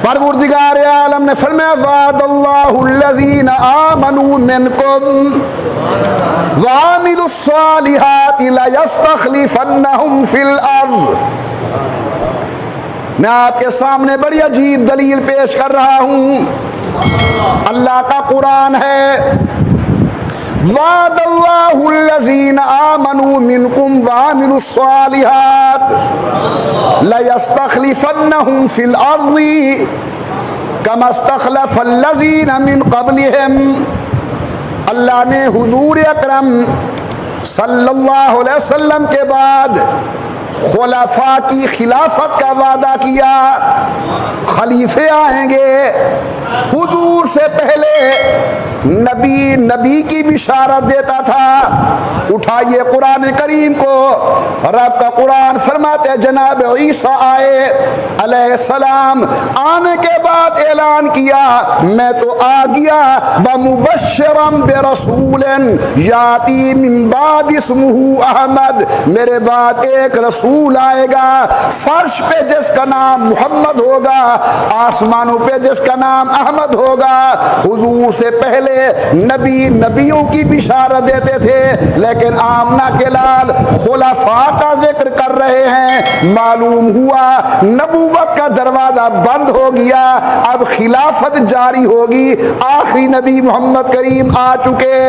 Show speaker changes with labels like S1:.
S1: پروردگار عالم نے فرمایا وعد اللہ الذین آمنوا منکم وعملوا الصالحات لیستخلفنہم فی الارض۔ میں آپ کے سامنے بڑی عجیب دلیل پیش کر رہا ہوں، اللہ کا قرآن ہے، وعد اللہ الذین آمنوا منکم وعملوا الصالحات لیستخلفنہم فی الارض کما استخلف الذین من قبلہم۔ اللہ نے حضور اکرم صلی اللہ علیہ وسلم کے بعد خلفاء کی خلافت کا وعدہ کیا، خلیفے آئیں گے۔ حضور سے پہلے نبی کی بشارت دیتا تھا۔ اٹھائیے قرآن کریم کو، رب کا قرآن فرماتے جناب عیسیٰ آئے علیہ السلام، آنے کے بعد اعلان کیا میں تو آ گیا بمبشرا برسول یاتی من بعد اسمہ احمد، میرے بعد ایک رسول آئے گا، فرش پہ جس کا نام محمد ہوگا، آسمانوں پہ جس کا نام احمد ہوگا۔ حضور سے پہلے نبیوں کی بشارت دیتے تھے، لیکن آمنہ کے لال خلفاء کا ذکر کر رہے ہیں۔ معلوم ہوا نبوت کا دروازہ بند ہو گیا، اب خلافت جاری ہوگی، آخری نبی محمد کریم آ چکے۔